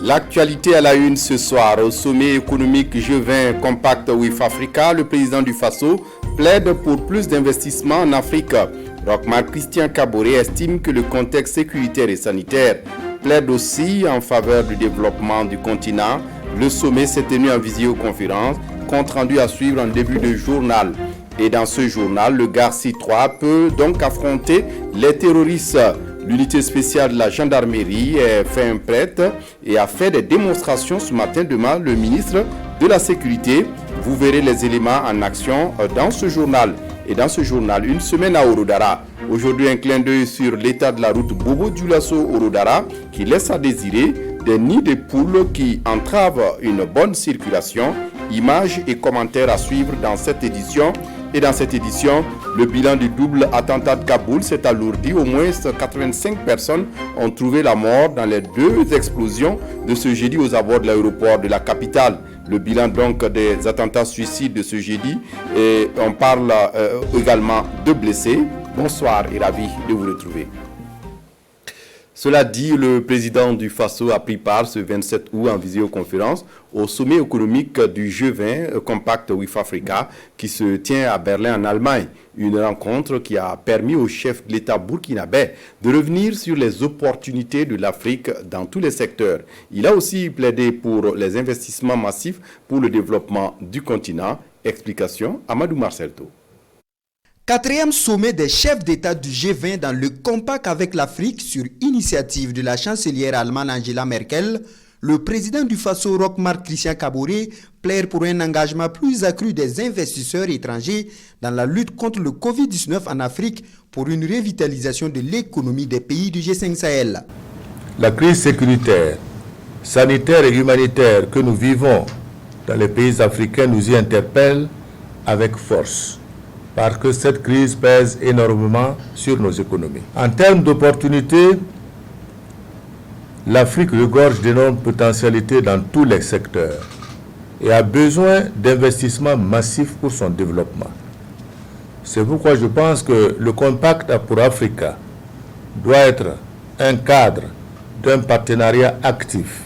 L'actualité à la une ce soir, au sommet économique G20 Compact with Africa, le président du Faso plaide pour plus d'investissements en Afrique. Roch-Marc Christian Kaboré estime que le contexte sécuritaire et sanitaire plaide aussi en faveur du développement du continent. Le sommet s'est tenu en visioconférence, compte rendu à suivre en début de journal. Et dans ce journal, le Garci 3 peut donc affronter les terroristes. L'unité spéciale de la gendarmerie est fin prête et a fait des démonstrations ce matin devant le ministre de la Sécurité. Vous verrez les éléments en action dans ce journal. Et dans ce journal, une semaine à Orodara. Aujourd'hui, un clin d'œil sur l'état de la route Bobo-Dioulasso-Orodara qui laisse à désirer des nids de poules qui entravent une bonne circulation. Images et commentaires à suivre dans cette édition. Et dans cette édition, le bilan du double attentat de Kaboul s'est alourdi. Au moins 85 personnes ont trouvé la mort dans les deux explosions de ce jeudi aux abords de l'aéroport de la capitale. Le bilan donc des attentats suicides de ce jeudi. Et on parle également de blessés. Bonsoir et ravi de vous retrouver. Cela dit, le président du Faso a pris part ce 27 août en visioconférence au sommet économique du G20 Compact with Africa qui se tient à Berlin en Allemagne. Une rencontre qui a permis au chef de l'État burkinabé de revenir sur les opportunités de l'Afrique dans tous les secteurs. Il a aussi plaidé pour les investissements massifs pour le développement du continent. Explication, Amadou Marcelto. Quatrième sommet des chefs d'État du G20 dans le compact avec l'Afrique sur initiative de la chancelière allemande Angela Merkel, le président du Faso Roch-Marc Christian Kaboré plaide pour un engagement plus accru des investisseurs étrangers dans la lutte contre le Covid-19 en Afrique pour une revitalisation de l'économie des pays du G5 Sahel. La crise sécuritaire, sanitaire et humanitaire que nous vivons dans les pays africains nous y interpelle avec force, parce que cette crise pèse énormément sur nos économies. En termes d'opportunités, l'Afrique regorge d'énormes potentialités dans tous les secteurs et a besoin d'investissements massifs pour son développement. C'est pourquoi je pense que le Compact pour Africa doit être un cadre d'un partenariat actif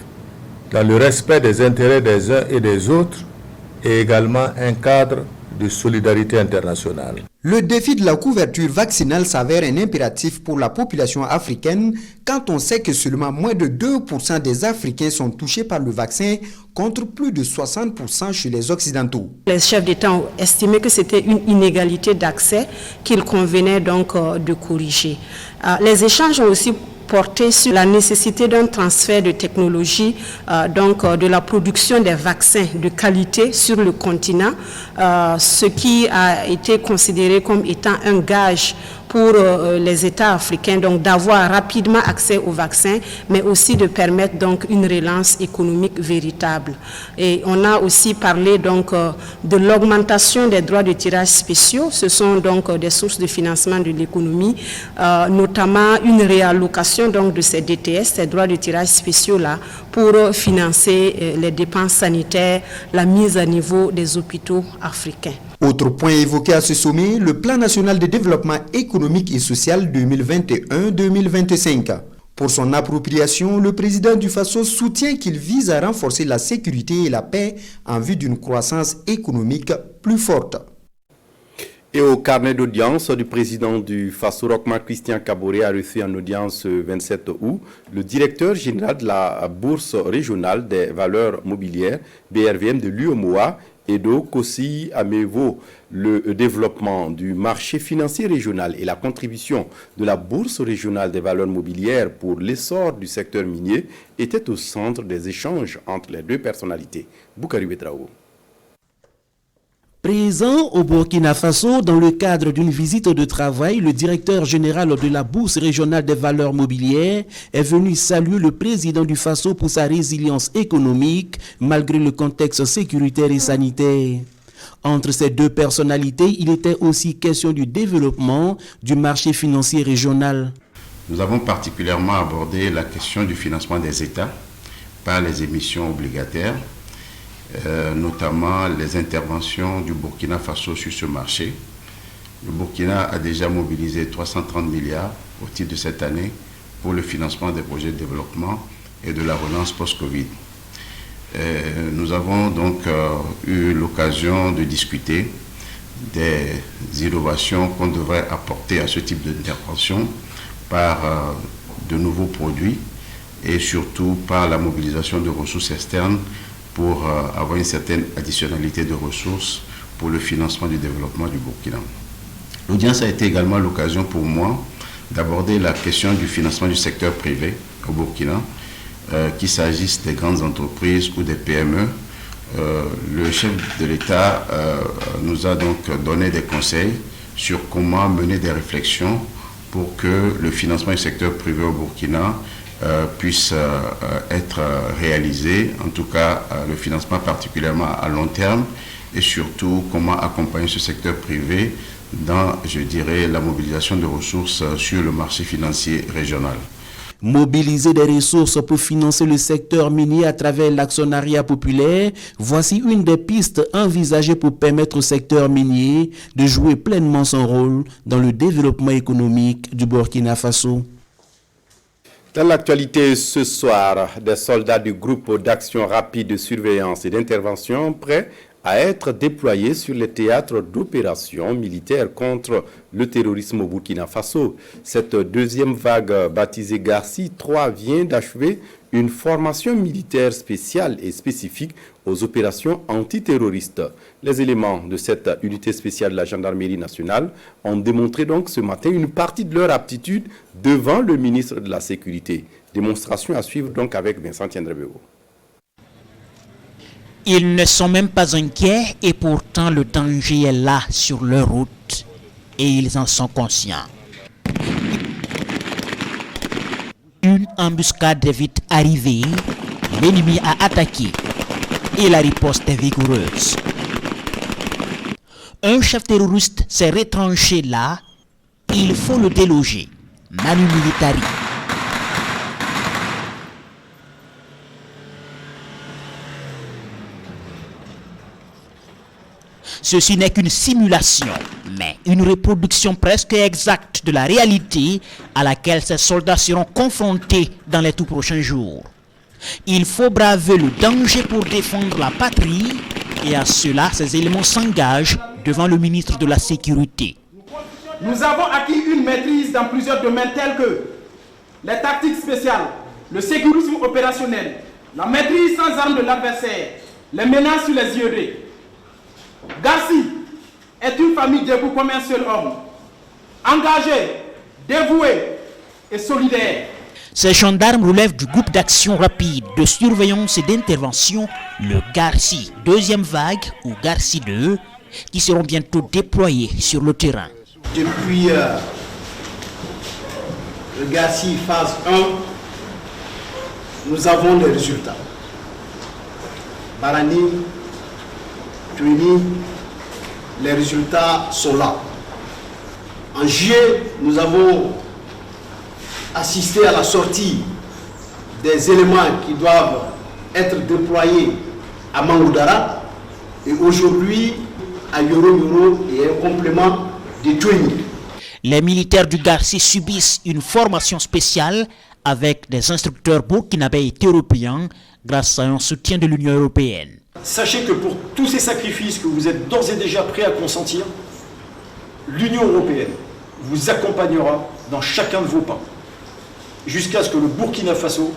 dans le respect des intérêts des uns et des autres et également un cadre de solidarité internationale. Le défi de la couverture vaccinale s'avère un impératif pour la population africaine quand on sait que seulement moins de 2% des Africains sont touchés par le vaccin contre plus de 60% chez les Occidentaux. Les chefs d'État ont estimé que c'était une inégalité d'accès qu'il convenait donc de corriger. Les échanges ont aussi porté sur la nécessité d'un transfert de technologie, de la production des vaccins de qualité sur le continent, ce qui a été considéré comme étant un gage pour les États africains, donc d'avoir rapidement accès aux vaccins, mais aussi de permettre donc une relance économique véritable. Et on a aussi parlé donc de l'augmentation des droits de tirage spéciaux. Ce sont donc des sources de financement de l'économie, notamment une réallocation donc de ces DTS, ces droits de tirage spéciaux là, pour financer les dépenses sanitaires, la mise à niveau des hôpitaux africains. Autre point évoqué à ce sommet, le plan national de développement économique et social 2021-2025. Pour son appropriation, le président du Faso soutient qu'il vise à renforcer la sécurité et la paix en vue d'une croissance économique plus forte. Et au carnet d'audience du président du Faso, Roch-Marc Christian Kaboré, a reçu en audience 27 août le directeur général de la Bourse régionale des valeurs mobilières, BRVM de l'UEMOA, Edo Kossi Amevo. Le développement du marché financier régional et la contribution de la Bourse régionale des valeurs mobilières pour l'essor du secteur minier étaient au centre des échanges entre les deux personnalités. Boukari Betraou. Présent au Burkina Faso dans le cadre d'une visite de travail, le directeur général de la Bourse régionale des valeurs mobilières est venu saluer le président du Faso pour sa résilience économique malgré le contexte sécuritaire et sanitaire. Entre ces deux personnalités, il était aussi question du développement du marché financier régional. Nous avons particulièrement abordé la question du financement des États par les émissions obligataires, notamment les interventions du Burkina Faso sur ce marché. Le Burkina a déjà mobilisé 330 milliards au titre de cette année pour le financement des projets de développement et de la relance post-Covid. Nous avons donc eu l'occasion de discuter des innovations qu'on devrait apporter à ce type d'intervention par de nouveaux produits et surtout par la mobilisation de ressources externes pour avoir une certaine additionnalité de ressources pour le financement du développement du Burkina. L'audience a été également l'occasion pour moi d'aborder la question du financement du secteur privé au Burkina, qu'il s'agisse des grandes entreprises ou des PME. Le chef de l'État nous a donc donné des conseils sur comment mener des réflexions pour que le financement du secteur privé au Burkina puisse être réalisé, en tout cas le financement particulièrement à long terme, et surtout comment accompagner ce secteur privé dans, je dirais, la mobilisation de ressources sur le marché financier régional. Mobiliser des ressources pour financer le secteur minier à travers l'actionnariat populaire, voici une des pistes envisagées pour permettre au secteur minier de jouer pleinement son rôle dans le développement économique du Burkina Faso. Dans l'actualité ce soir, des soldats du groupe d'action rapide de surveillance et d'intervention prêts à être déployés sur les théâtres d'opérations militaires contre le terrorisme au Burkina Faso. Cette deuxième vague, baptisée Garci 3, vient d'achever une formation militaire spéciale et spécifique aux opérations antiterroristes. Les éléments de cette unité spéciale de la gendarmerie nationale ont démontré donc ce matin une partie de leur aptitude devant le ministre de la Sécurité. Démonstration à suivre donc avec Vincent Tiendrebeo. Ils ne sont même pas inquiets et pourtant le danger est là sur leur route et ils en sont conscients. Une embuscade est vite arrivée, l'ennemi a attaqué et la riposte est vigoureuse. Un chef terroriste s'est retranché là, il faut le déloger. Manu Militari. Ceci n'est qu'une simulation, mais une reproduction presque exacte de la réalité à laquelle ces soldats seront confrontés dans les tout prochains jours. Il faut braver le danger pour défendre la patrie et à cela, ces éléments s'engagent devant le ministre de la Sécurité. Nous avons acquis une maîtrise dans plusieurs domaines tels que les tactiques spéciales, le sécurisme opérationnel, la maîtrise sans armes de l'adversaire, les menaces sur les IED. Garci est une famille debout comme un seul homme, engagé, dévoué et solidaire. Ces gendarmes relèvent du groupe d'action rapide de surveillance et d'intervention, le Garci deuxième vague ou Garci 2, qui seront bientôt déployés sur le terrain. Depuis le Garci phase 1, nous avons des résultats. Barani, Tuini, les résultats sont là. En juillet, nous avons assisté à la sortie des éléments qui doivent être déployés à Mangoudara et aujourd'hui à Yoro et un complément de Tuini. Les militaires du Garci subissent une formation spéciale avec des instructeurs burkinabés et européens grâce à un soutien de l'Union européenne. Sachez que pour tous ces sacrifices que vous êtes d'ores et déjà prêts à consentir, l'Union européenne vous accompagnera dans chacun de vos pas, jusqu'à ce que le Burkina Faso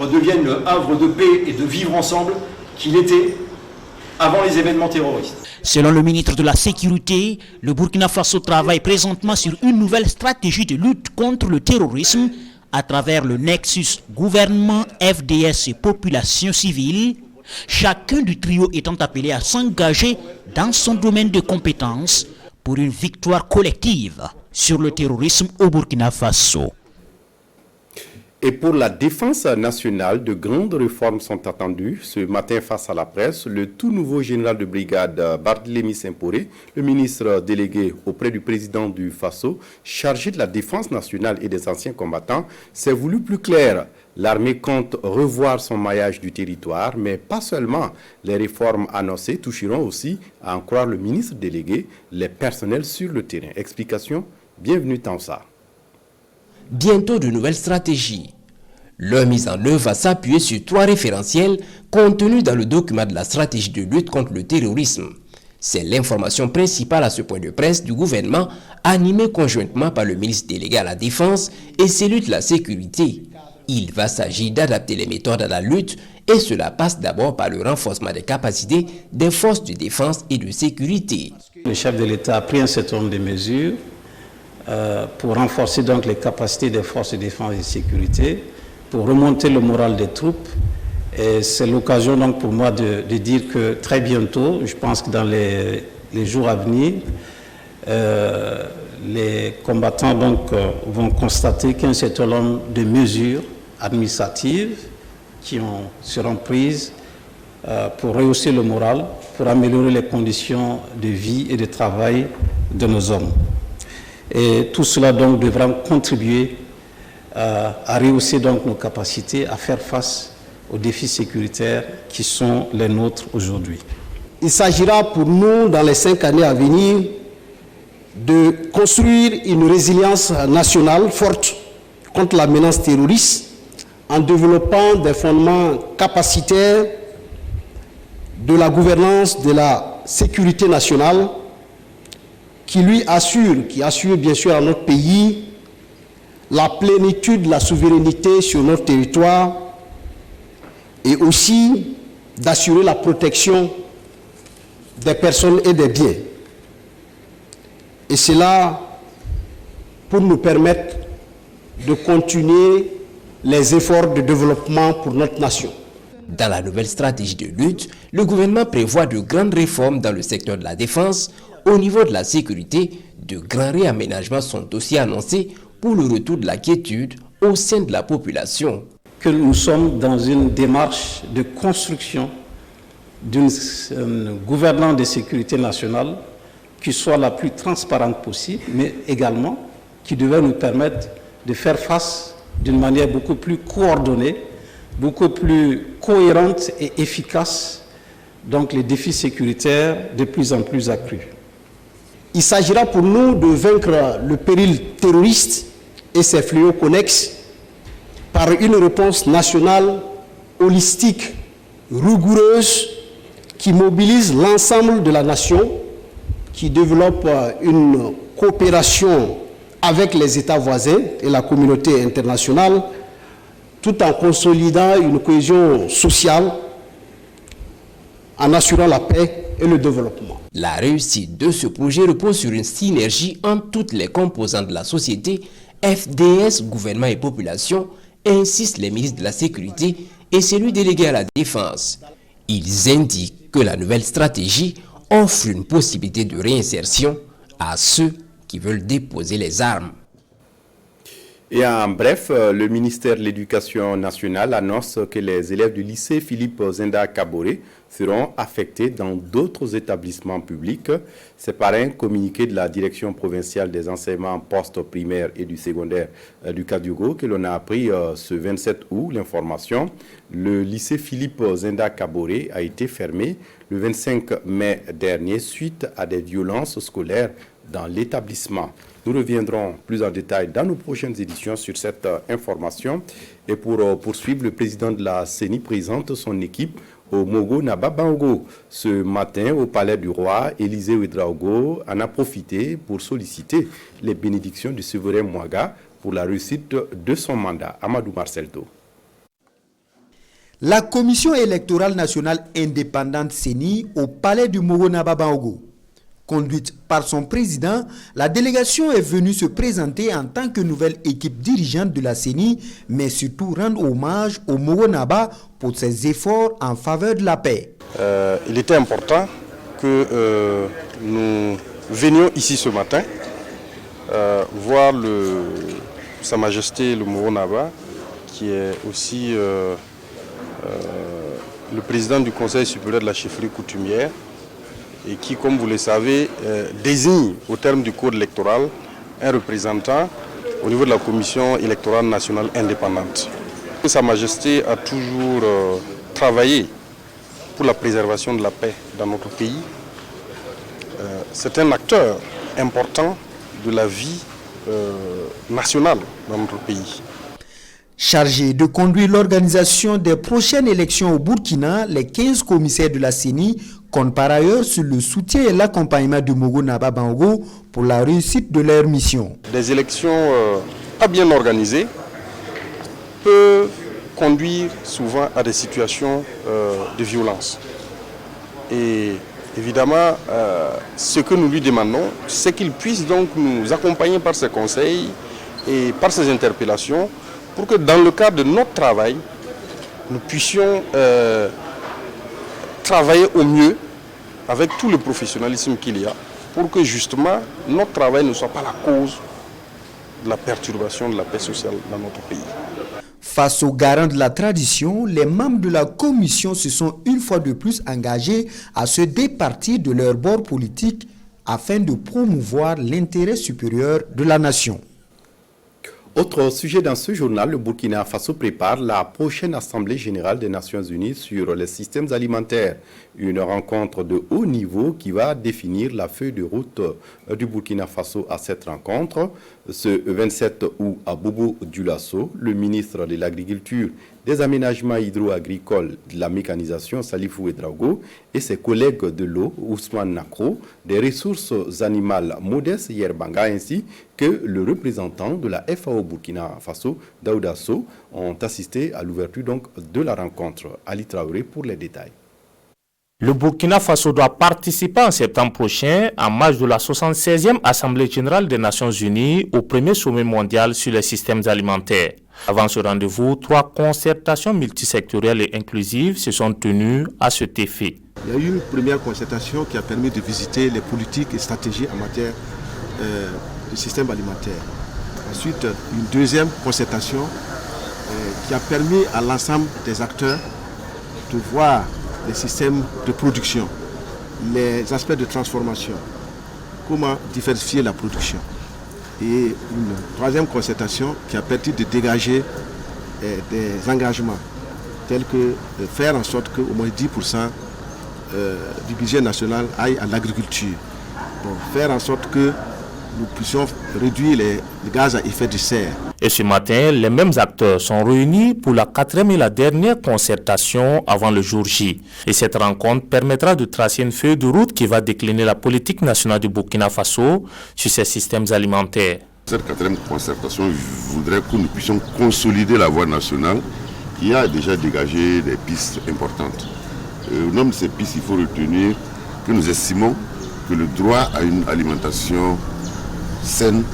redevienne le havre de paix et de vivre ensemble qu'il était avant les événements terroristes. Selon le ministre de la Sécurité, le Burkina Faso travaille présentement sur une nouvelle stratégie de lutte contre le terrorisme à travers le nexus gouvernement, FDS et population civile, chacun du trio étant appelé à s'engager dans son domaine de compétences pour une victoire collective sur le terrorisme au Burkina Faso. Et pour la défense nationale, de grandes réformes sont attendues. Ce matin, face à la presse, le tout nouveau général de brigade Barthélémy Simporé, le ministre délégué auprès du président du Faso, chargé de la défense nationale et des anciens combattants, s'est voulu plus clair. L'armée compte revoir son maillage du territoire, mais pas seulement. Les réformes annoncées toucheront aussi, à en croire le ministre délégué, les personnels sur le terrain. Explication, bienvenue Tansa. Bientôt de nouvelles stratégies. Leur mise en œuvre va s'appuyer sur 3 référentiels contenus dans le document de la stratégie de lutte contre le terrorisme. C'est l'information principale à ce point de presse du gouvernement, animé conjointement par le ministre délégué à la Défense et celui de la Sécurité. Il va s'agir d'adapter les méthodes à la lutte et cela passe d'abord par le renforcement des capacités des forces de défense et de sécurité. Le chef de l'État a pris un certain nombre de mesures pour renforcer donc les capacités des forces de défense et de sécurité, pour remonter le moral des troupes. Et c'est l'occasion donc pour moi de dire que très bientôt, je pense que dans les jours à venir, les combattants donc vont constater qu'un certain nombre de mesures administratives qui seront prises pour rehausser le moral, pour améliorer les conditions de vie et de travail de nos hommes. Et tout cela donc devra contribuer à rehausser donc nos capacités à faire face aux défis sécuritaires qui sont les nôtres aujourd'hui. Il s'agira pour nous, dans les 5 années à venir, de construire une résilience nationale forte contre la menace terroriste en développant des fondements capacitaires de la gouvernance de la sécurité nationale qui assure bien sûr à notre pays la plénitude de la souveraineté sur notre territoire et aussi d'assurer la protection des personnes et des biens. Et cela pour nous permettre de continuer les efforts de développement pour notre nation. Dans la nouvelle stratégie de lutte, le gouvernement prévoit de grandes réformes dans le secteur de la défense. Au niveau de la sécurité, de grands réaménagements sont aussi annoncés pour le retour de la quiétude au sein de la population. Que nous sommes dans une démarche de construction d'une gouvernance de sécurité nationale qui soit la plus transparente possible, mais également qui devait nous permettre de faire face d'une manière beaucoup plus coordonnée, beaucoup plus cohérente et efficace, donc les défis sécuritaires de plus en plus accrus. Il s'agira pour nous de vaincre le péril terroriste et ses fléaux connexes par une réponse nationale holistique, rigoureuse, qui mobilise l'ensemble de la nation, qui développe une coopération avec les États voisins et la communauté internationale, tout en consolidant une cohésion sociale, en assurant la paix et le développement. La réussite de ce projet repose sur une synergie entre toutes les composantes de la société, FDS, gouvernement et population, insistent les ministres de la Sécurité et celui délégué à la Défense. Ils indiquent que la nouvelle stratégie offre une possibilité de réinsertion à ceux qui veulent déposer les armes. Et en bref, le ministère de l'Éducation nationale annonce que les élèves du lycée Philippe Zenda Kaboré seront affectés dans d'autres établissements publics. C'est par un communiqué de la Direction provinciale des enseignements post-primaires et du secondaire du Kadiogo que l'on a appris ce 27 août l'information. Le lycée Philippe Zenda Kaboré a été fermé le 25 mai dernier suite à des violences scolaires dans l'établissement. Nous reviendrons plus en détail dans nos prochaines éditions sur cette information. Et pour poursuivre, le président de la CENI présente son équipe au Mogo Nababango. Ce matin, au palais du roi, Élisée Ouedraogo en a profité pour solliciter les bénédictions du souverain Mouaga pour la réussite de son mandat. Amadou Marcelto. La Commission électorale nationale indépendante CENI au palais du Mogo Nababango. Conduite par son président, la délégation est venue se présenter en tant que nouvelle équipe dirigeante de la CENI, mais surtout rendre hommage au Mogo Naba pour ses efforts en faveur de la paix. Il était important que nous venions ici ce matin voir Sa Majesté le Mogo Naba, qui est aussi le président du Conseil supérieur de la chefferie coutumière, et qui, comme vous le savez, désigne au terme du code électoral un représentant au niveau de la Commission électorale nationale indépendante. Sa Majesté a toujours travaillé pour la préservation de la paix dans notre pays. C'est un acteur important de la vie nationale dans notre pays. Chargés de conduire l'organisation des prochaines élections au Burkina, les 15 commissaires de la CENI comptent par ailleurs sur le soutien et l'accompagnement de Mogo Naba Bango pour la réussite de leur mission. Des élections pas bien organisées peuvent conduire souvent à des situations de violence. Et évidemment, ce que nous lui demandons, c'est qu'il puisse donc nous accompagner par ses conseils et par ses interpellations pour que dans le cadre de notre travail, nous puissions travailler au mieux avec tout le professionnalisme qu'il y a pour que justement notre travail ne soit pas la cause de la perturbation de la paix sociale dans notre pays. Face aux garants de la tradition, les membres de la commission se sont une fois de plus engagés à se départir de leur bord politique afin de promouvoir l'intérêt supérieur de la nation. Autre sujet dans ce journal, le Burkina Faso prépare la prochaine Assemblée générale des Nations Unies sur les systèmes alimentaires. Une rencontre de haut niveau qui va définir la feuille de route du Burkina Faso à cette rencontre. Ce 27 août à Bobo-Dioulasso, le ministre de l'Agriculture, des Aménagements hydro-agricoles, de la mécanisation Salifou Ouedraogo et ses collègues de l'eau, Ousmane Nakro, des ressources animales Modeste Yerbanga ainsi que le représentant de la FAO Burkina Faso, Daouda Sow, ont assisté à l'ouverture donc de la rencontre. Ali Traoré pour les détails. Le Burkina Faso doit participer en septembre prochain en marge de la 76e Assemblée générale des Nations Unies au premier sommet mondial sur les systèmes alimentaires. Avant ce rendez-vous, 3 concertations multisectorielles et inclusives se sont tenues à cet effet. Il y a eu une première concertation qui a permis de visiter les politiques et stratégies en matière de système alimentaire. Ensuite, une deuxième concertation qui a permis à l'ensemble des acteurs de voir les systèmes de production, les aspects de transformation, comment diversifier la production. Et une troisième concertation qui a permis de dégager des engagements tels que faire en sorte qu'au moins 10% du budget national aille à l'agriculture. Faire en sorte que nous puissions réduire les gaz à effet de serre. Et ce matin, les mêmes acteurs sont réunis pour la 4e et la dernière concertation avant le jour J. Et cette rencontre permettra de tracer une feuille de route qui va décliner la politique nationale du Burkina Faso sur ses systèmes alimentaires. Cette 4e concertation voudrait que nous puissions consolider la voie nationale qui a déjà dégagé des pistes importantes. Au nom de ces pistes, il faut retenir que nous estimons que le droit à une alimentation saine,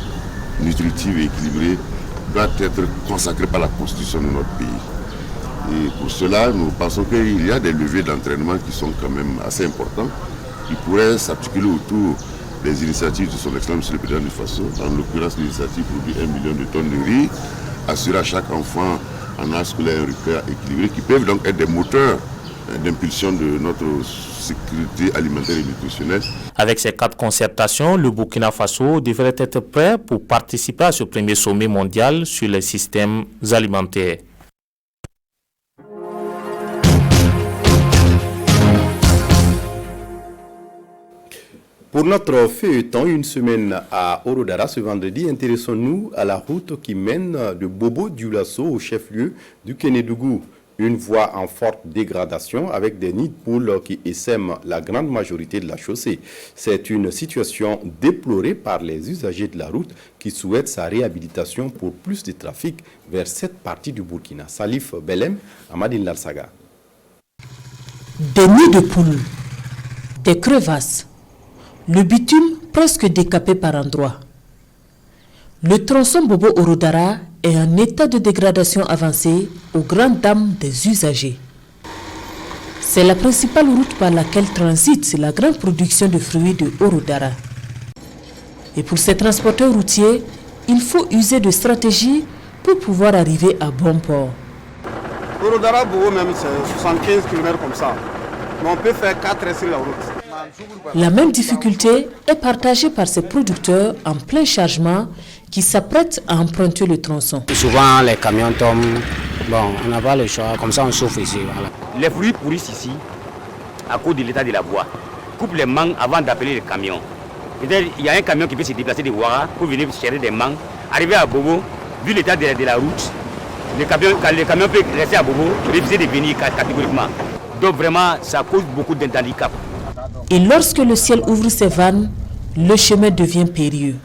nutritive et équilibrée doit être consacré par la Constitution de notre pays. Et pour cela, nous pensons qu'il y a des leviers d'entraînement qui sont quand même assez importants, qui pourraient s'articuler autour des initiatives de son Excellence le Président du Faso, en l'occurrence l'initiative pour 1 million de tonnes de riz, assurer à chaque enfant en âge scolaire un repas équilibré, qui peuvent donc être des moteurs d'impulsion de notre sécurité alimentaire et nutritionnelle. Avec ces 4 concertations, le Burkina Faso devrait être prêt pour participer à ce premier sommet mondial sur les systèmes alimentaires. Pour notre feuilleton, une semaine à Orodara ce vendredi, intéressons-nous à la route qui mène de Bobo-Dioulasso au chef-lieu du Kénédougou. Une voie en forte dégradation avec des nids de poules qui essaiment la grande majorité de la chaussée. C'est une situation déplorée par les usagers de la route qui souhaitent sa réhabilitation pour plus de trafic vers cette partie du Burkina. Salif Belem, Amadine Larsaga. Des nids de poules, des crevasses, le bitume presque décapé par endroits. Le tronçon Bobo-Orodara est en état de dégradation avancée aux grandes dames des usagers. C'est la principale route par laquelle transite la grande production de fruits de Orodara. Et pour ces transporteurs routiers, il faut user de stratégies pour pouvoir arriver à bon port. Orodara Bobo même c'est 75 km comme ça, mais on peut faire 4 heures sur la route. La même difficulté est partagée par ces producteurs en plein chargement qui s'apprêtent à emprunter le tronçon. Souvent les camions tombent, bon, on n'a pas le choix, comme ça on souffre ici. Voilà. Les fruits pourrissent ici à cause de l'état de la voie. Coupe les mangues avant d'appeler le camion. Il y a un camion qui peut se déplacer de Ouara pour venir chercher des mangues. Arrivé à Bobo, vu l'état de la route, les camions peuvent rester à Bobo, refuser de venir catégoriquement. Donc vraiment, ça cause beaucoup d'handicap. Et lorsque le ciel ouvre ses vannes, le chemin devient périlleux.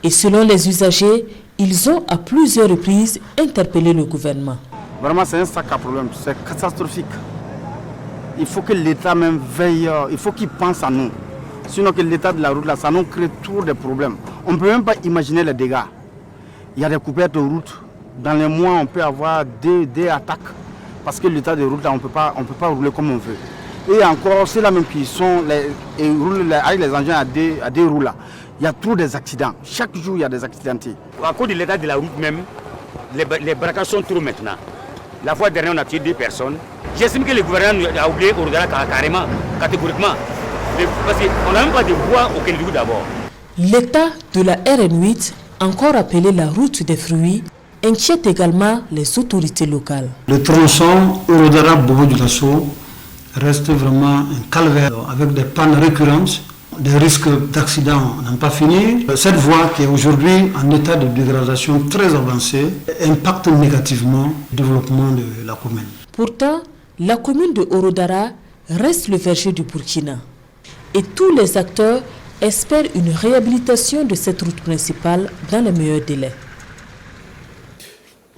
Et selon les usagers, ils ont à plusieurs reprises interpellé le gouvernement. Vraiment, c'est un sac à problème, c'est catastrophique. Il faut que l'État même veille, il faut qu'il pense à nous. Sinon que l'état de la route, là, ça nous crée toujours des problèmes. On ne peut même pas imaginer les dégâts. Il y a des couverts de route. Dans les mois, on peut avoir des attaques. Parce que l'état de route, là, on ne peut pas rouler comme on veut. Et encore, c'est là même qui sont roulent avec les engins à deux roues là. Il y a trop des accidents. Chaque jour, il y a des accidentés. À cause de l'état de la route même, les braquages sont trop maintenant. La fois dernière, on a tué 2 personnes. J'estime que le gouvernement a oublié Orodara carrément, catégoriquement. Parce qu'on n'a même pas de voie au Kédougou d'abord. L'état de la RN8, encore appelée la route des fruits, inquiète également les autorités locales. Le tronçon Orodara-Bobo-Dioulasso reste vraiment un calvaire avec des pannes récurrentes. Des risques d'accident n'ont pas fini. Cette voie qui est aujourd'hui en état de dégradation très avancé impacte négativement le développement de la commune. Pourtant, la commune de Orodara reste le verger du Burkina. Et tous les acteurs espèrent une réhabilitation de cette route principale dans les meilleurs délais.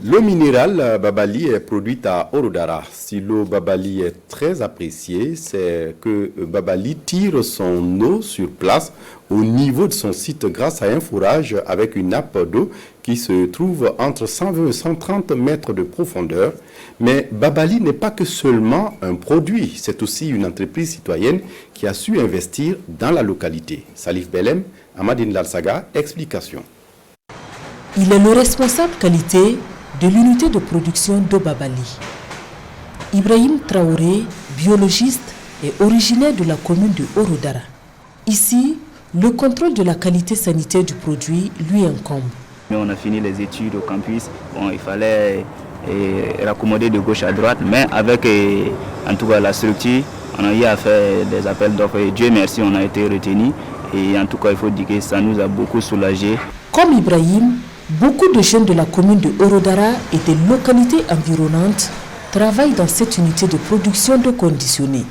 L'eau minérale Babali est produite à Orodara. Si l'eau Babali est très appréciée, c'est que Babali tire son eau sur place au niveau de son site grâce à un forage avec une nappe d'eau qui se trouve entre 120 et 130 mètres de profondeur. Mais Babali n'est pas que seulement un produit, c'est aussi une entreprise citoyenne qui a su investir dans la localité. Salif Belem, Amadine Lalsaga, explication. Il est le responsable qualité de l'unité de production d'eau Babali. Ibrahim Traoré, biologiste, est originaire de la commune de Orodara. Ici, le contrôle de la qualité sanitaire du produit lui incombe. On a fini les études au campus. Bon, il fallait raccommoder de gauche à droite, mais avec en tout cas la structure, on a eu à faire des appels d'offres et Dieu merci, on a été retenus. Et en tout cas, il faut dire que ça nous a beaucoup soulagés. Comme Ibrahim, beaucoup de jeunes de la commune de Orodara et des localités environnantes travaillent dans cette unité de production d'eau conditionnée.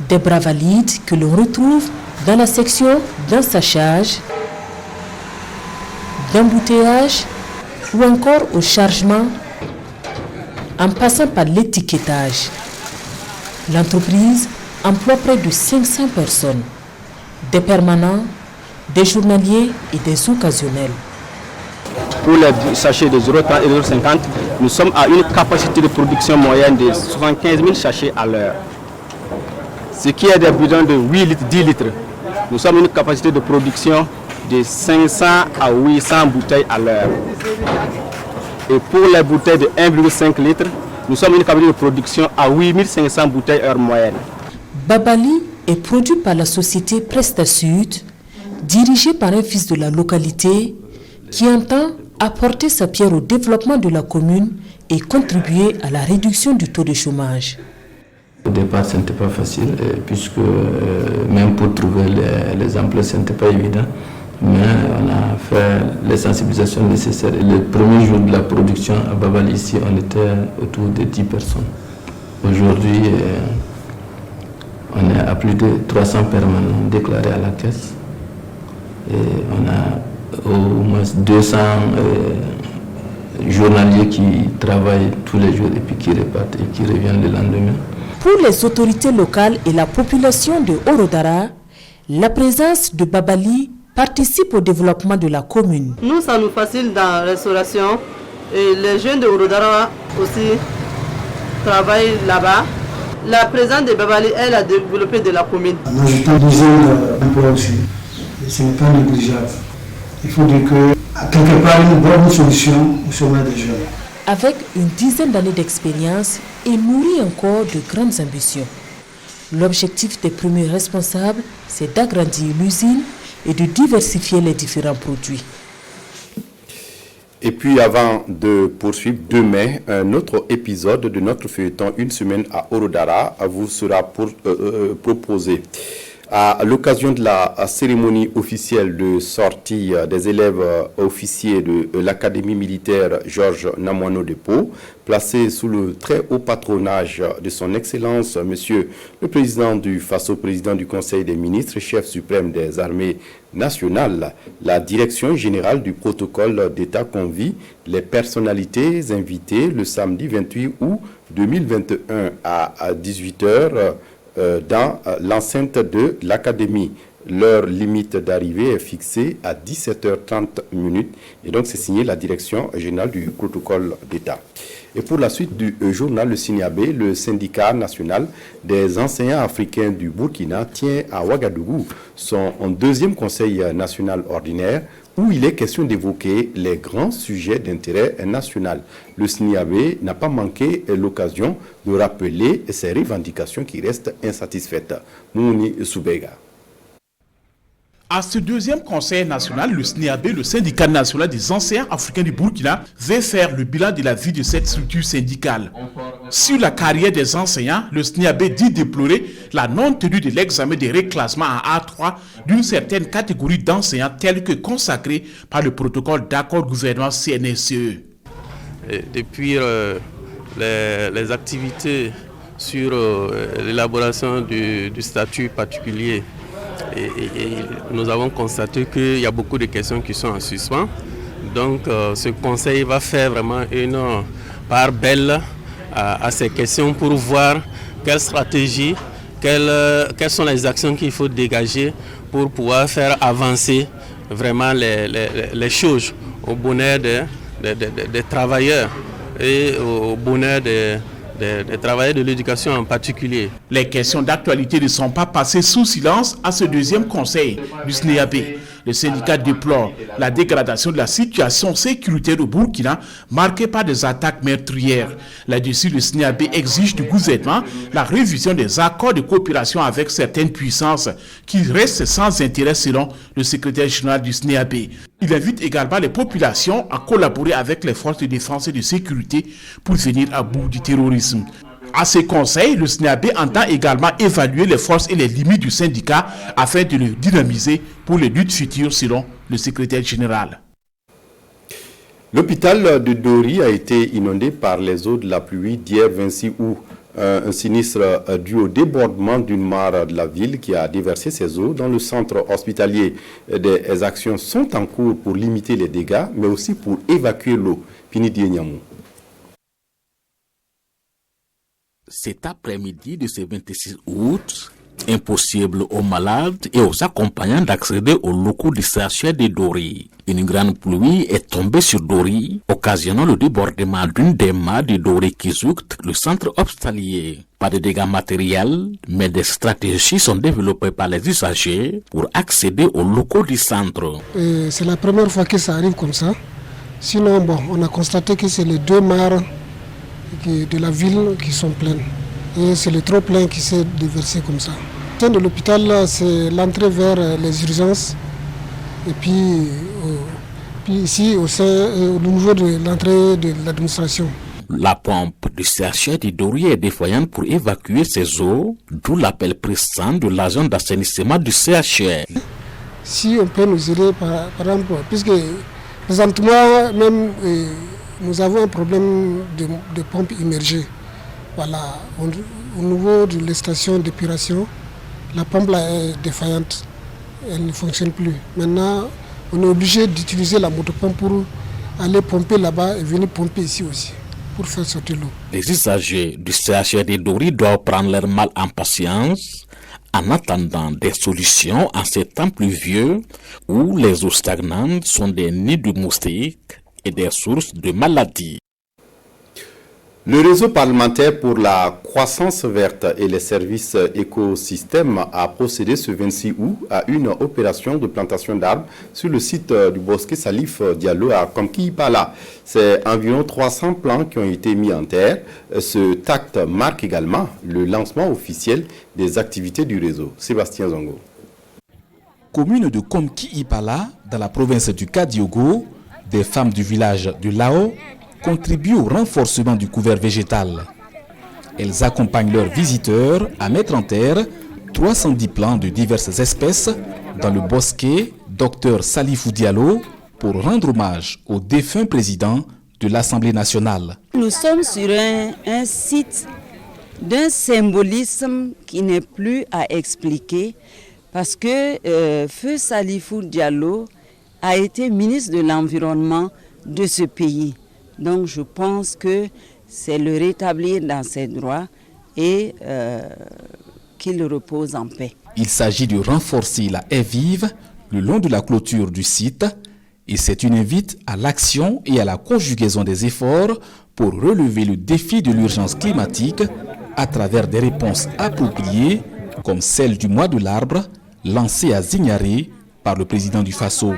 Des bras valides que l'on retrouve dans la section d'ensachage, d'embouteillage ou encore au chargement en passant par l'étiquetage. L'entreprise emploie près de 500 personnes, des permanents, des journaliers et des occasionnels. Pour les sachets de 0,30 et 0,50, nous sommes à une capacité de production moyenne de 75 000 sachets à l'heure. Ce qui est des bidons de 8 litres, 10 litres. Nous sommes à une capacité de production de 500 à 800 bouteilles à l'heure. Et pour les bouteilles de 1,5 litres, nous sommes à une capacité de production à 8500 bouteilles heure moyenne. Babali est produit par la société PrestaSud, dirigée par un fils de la localité qui entend apporter sa pierre au développement de la commune et contribuer à la réduction du taux de chômage. Au départ, ce n'était pas facile, puisque même pour trouver les emplois, ce n'était pas évident. Mais on a fait les sensibilisations nécessaires. Et le premier jour de la production à Babali, ici, on était autour de 10 personnes. Aujourd'hui, on est à plus de 300 permanents déclarés à la caisse. Et on a au moins 200 journaliers qui travaillent tous les jours et puis qui repartent et qui reviennent le lendemain. Pour les autorités locales et la population de Orodara, la présence de Babali participe au développement de la commune. Nous, ça nous facilite dans la restauration et les jeunes de Orodara aussi travaillent là-bas. La présence de Babali, elle a développé de la commune. En ajoutant 10 ans d'emploi aussi, ce n'est pas négligeable. Il faut dire que, quelque part, une bonne solution au sommet des jeunes. Avec une dizaine d'années d'expérience et nourrit encore de grandes ambitions. L'objectif des premiers responsables, c'est d'agrandir l'usine et de diversifier les différents produits. Et puis avant de poursuivre demain, un autre épisode de notre feuilleton Une semaine à Orodara vous sera proposé. À l'occasion de la cérémonie officielle de sortie des élèves officiers de l'Académie militaire Georges Namoiano de Pau, placé sous le très haut patronage de son Excellence, Monsieur le Président du Faso, Président du Conseil des ministres, chef suprême des armées nationales, la Direction générale du protocole d'État convie les personnalités invitées le samedi 28 août 2021 à 18h dans l'enceinte de l'Académie. L'heure limite d'arrivée est fixée à 17h30 et donc c'est signé la Direction générale du protocole d'État. Et pour la suite du journal Le Signabé, le syndicat national des enseignants africains du Burkina tient à Ouagadougou son deuxième conseil national ordinaire où il est question d'évoquer les grands sujets d'intérêt national. Le Signabé n'a pas manqué l'occasion de rappeler ses revendications qui restent insatisfaites. Mouni Soubega. À ce deuxième conseil national, le SNIAB, le syndicat national des enseignants africains du Burkina, veut faire le bilan de la vie de cette structure syndicale. Sur la carrière des enseignants, le SNIAB dit déplorer la non-tenue de l'examen de reclassement en A3 d'une certaine catégorie d'enseignants telle que consacrée par le protocole d'accord gouvernement CNSE. Depuis les activités sur l'élaboration du statut particulier, et nous avons constaté qu'il y a beaucoup de questions qui sont en suspens. Donc ce conseil va faire vraiment une part belle à ces questions pour voir quelle stratégie, quelles sont les actions qu'il faut dégager pour pouvoir faire avancer vraiment les choses au bonheur des travailleurs et au bonheur des travailleurs de l'éducation en particulier. Les questions d'actualité ne sont pas passées sous silence à ce deuxième conseil du SNIAB. Le syndicat déplore la dégradation de la situation sécuritaire au Burkina, marquée par des attaques meurtrières. Là-dessus, le SNIAB exige du gouvernement la révision des accords de coopération avec certaines puissances qui restent sans intérêt selon le secrétaire général du SNIAB. Il invite également les populations à collaborer avec les forces de défense et de sécurité pour venir à bout du terrorisme. À ces conseils, le SNIAB entend également évaluer les forces et les limites du syndicat afin de le dynamiser pour les luttes futures selon le secrétaire général. L'hôpital de Dori a été inondé par les eaux de la pluie d'hier 26 août. Un sinistre dû au débordement d'une mare de la ville qui a déversé ses eaux dans le centre hospitalier. Des actions sont en cours pour limiter les dégâts, mais aussi pour évacuer l'eau. Pinidi Nyamou. Cet après-midi de ce 26 août, impossible aux malades et aux accompagnants d'accéder aux locaux du CHR de Dori. Une grande pluie est tombée sur Dori, occasionnant le débordement d'une des mares de Dori qui jouxte le centre hospitalier. Pas de dégâts matériels, mais des stratégies sont développées par les usagers pour accéder aux locaux du centre. C'est la première fois que ça arrive comme ça. Sinon, on a constaté que c'est les deux mares de la ville qui sont pleines. Et c'est le trop plein qui s'est déversé comme ça. Au sein de l'hôpital, c'est l'entrée vers les urgences. Et puis ici, au niveau de l'entrée de l'administration. La pompe du CHR de Dori est défaillante pour évacuer ces eaux, d'où l'appel pressant de l'agent d'assainissement du CHR. Si on peut nous aider, par exemple, puisque présentement, même nous avons un problème de pompe immergée. Voilà, au niveau de la station d'épuration, la pompe là est défaillante, elle ne fonctionne plus. Maintenant, on est obligé d'utiliser la motopompe pour aller pomper là-bas et venir pomper ici aussi, pour faire sortir l'eau. Les usagers du CHR de Dori doivent prendre leur mal en patience en attendant des solutions en ces temps pluvieux où les eaux stagnantes sont des nids de moustiques et des sources de maladies. Le réseau parlementaire pour la croissance verte et les services écosystèmes a procédé ce 26 août à une opération de plantation d'arbres sur le site du bosquet Salif Diallo à Komki-Ipala. C'est environ 300 plants qui ont été mis en terre. Ce acte marque également le lancement officiel des activités du réseau. Sébastien Zongo. Commune de Komki-Ipala, dans la province du Kadiogo, des femmes du village de Lao contribuent au renforcement du couvert végétal. Elles accompagnent leurs visiteurs à mettre en terre 310 plants de diverses espèces dans le bosquet Dr Salifou Diallo pour rendre hommage au défunt président de l'Assemblée nationale. Nous sommes sur un site d'un symbolisme qui n'est plus à expliquer parce que Feu Salifou Diallo a été ministre de l'Environnement de ce pays. Donc je pense que c'est le rétablir dans ses droits et qu'il repose en paix. Il s'agit de renforcer la haie vive le long de la clôture du site et c'est une invite à l'action et à la conjugaison des efforts pour relever le défi de l'urgence climatique à travers des réponses appropriées comme celle du mois de l'arbre lancée à Zignaré par le président du Faso.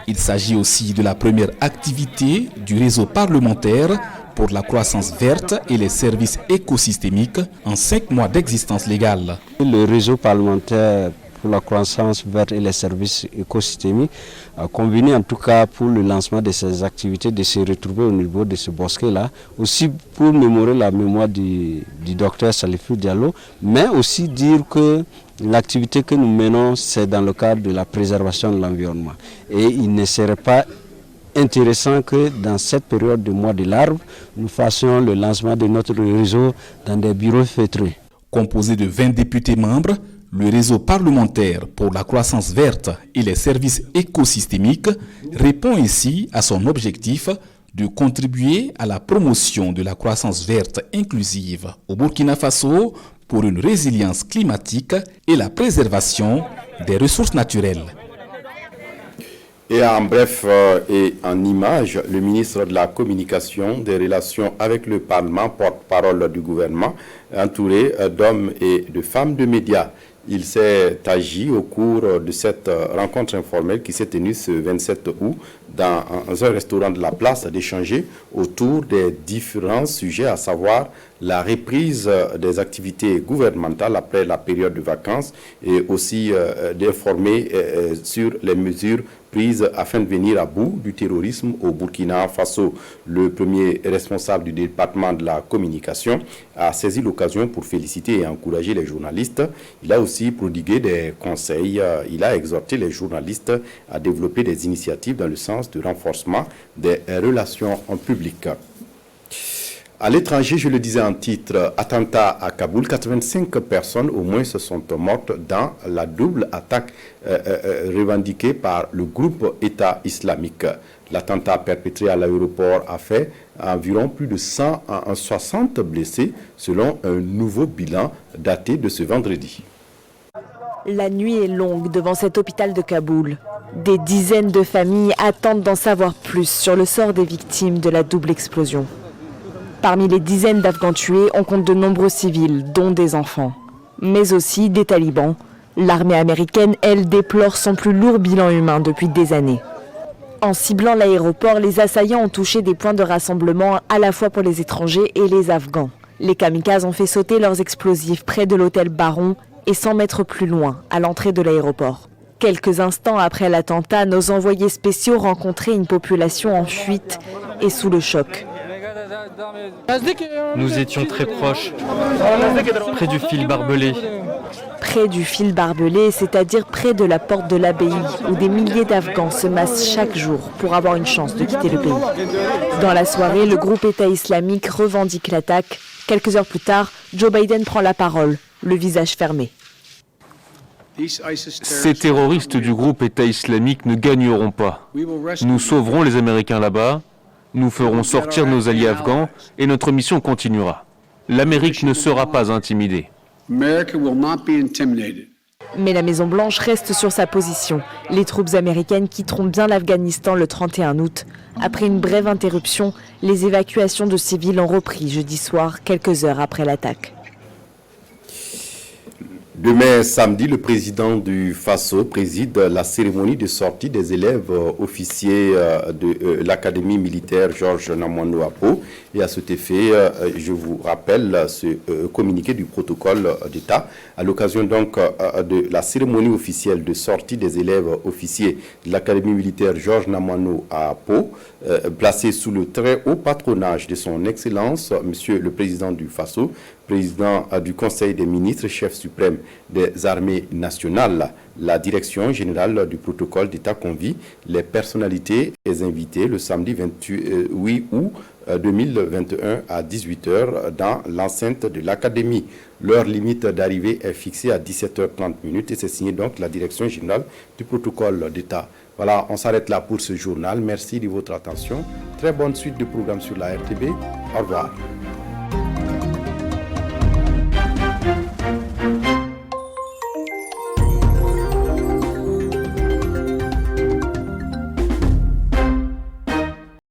Il s'agit aussi de la première activité du réseau parlementaire pour la croissance verte et les services écosystémiques en 5 mois d'existence légale. Le réseau parlementaire pour la croissance verte et les services écosystémiques a convenu en tout cas pour le lancement de ces activités de se retrouver au niveau de ce bosquet-là, aussi pour mémorer la mémoire du docteur Salifou Diallo, mais aussi dire que l'activité que nous menons, c'est dans le cadre de la préservation de l'environnement. Et il ne serait pas intéressant que dans cette période de mois de l'arbre, nous fassions le lancement de notre réseau dans des bureaux feutrés. Composé de 20 députés membres, le réseau parlementaire pour la croissance verte et les services écosystémiques répond ainsi à son objectif de contribuer à la promotion de la croissance verte inclusive au Burkina Faso pour une résilience climatique et la préservation des ressources naturelles. Et en bref et en image, le ministre de la Communication, des Relations avec le Parlement, porte-parole du gouvernement, entouré d'hommes et de femmes de médias. Il s'est agi au cours de cette rencontre informelle qui s'est tenue ce 27 août dans un restaurant de la place d'échanger autour des différents sujets, à savoir la reprise des activités gouvernementales après la période de vacances et aussi d'informer sur les mesures prises afin de venir à bout du terrorisme au Burkina Faso. Le premier responsable du département de la communication a saisi l'occasion pour féliciter et encourager les journalistes. Il a aussi prodigué des conseils. Il a exhorté les journalistes à développer des initiatives dans le sens du renforcement des relations publiques. À l'étranger, je le disais en titre, attentat à Kaboul, 85 personnes au moins se sont mortes dans la double attaque revendiquée par le groupe État islamique. L'attentat perpétré à l'aéroport a fait environ plus de 160 blessés selon un nouveau bilan daté de ce vendredi. La nuit est longue devant cet hôpital de Kaboul. Des dizaines de familles attendent d'en savoir plus sur le sort des victimes de la double explosion. Parmi les dizaines d'Afghans tués, on compte de nombreux civils, dont des enfants, mais aussi des talibans. L'armée américaine, elle, déplore son plus lourd bilan humain depuis des années. En ciblant l'aéroport, les assaillants ont touché des points de rassemblement à la fois pour les étrangers et les Afghans. Les kamikazes ont fait sauter leurs explosifs près de l'hôtel Baron et 100 mètres plus loin, à l'entrée de l'aéroport. Quelques instants après l'attentat, nos envoyés spéciaux rencontraient une population en fuite et sous le choc. Nous étions très proches, près du fil barbelé. Près du fil barbelé, c'est-à-dire près de la porte de l'abbaye, où des milliers d'Afghans se massent chaque jour pour avoir une chance de quitter le pays. Dans la soirée, le groupe État islamique revendique l'attaque. Quelques heures plus tard, Joe Biden prend la parole, le visage fermé. Ces terroristes du groupe État islamique ne gagneront pas. Nous sauverons les Américains là-bas, nous ferons sortir nos alliés afghans et notre mission continuera. L'Amérique ne sera pas intimidée. Mais la Maison-Blanche reste sur sa position. Les troupes américaines quitteront bien l'Afghanistan le 31 août. Après une brève interruption, les évacuations de civils ont repris jeudi soir, quelques heures après l'attaque. Demain, samedi, le président du Faso préside la cérémonie de sortie des élèves officiers de l'Académie militaire Georges Namoiano à Pau. Et à cet effet, je vous rappelle ce communiqué du protocole d'État. À l'occasion donc de la cérémonie officielle de sortie des élèves officiers de l'Académie militaire Georges Namoiano à Pau, placé sous le très haut patronage de son Excellence, Monsieur le Président du Faso, président du Conseil des ministres, chef suprême des armées nationales. La direction générale du protocole d'État convie les personnalités et les invités le samedi 28 août 2021 à 18h dans l'enceinte de l'Académie. L'heure limite d'arrivée est fixée à 17h30 et c'est signé donc la direction générale du protocole d'État. Voilà, on s'arrête là pour ce journal. Merci de votre attention. Très bonne suite de programmes sur la RTB. Au revoir.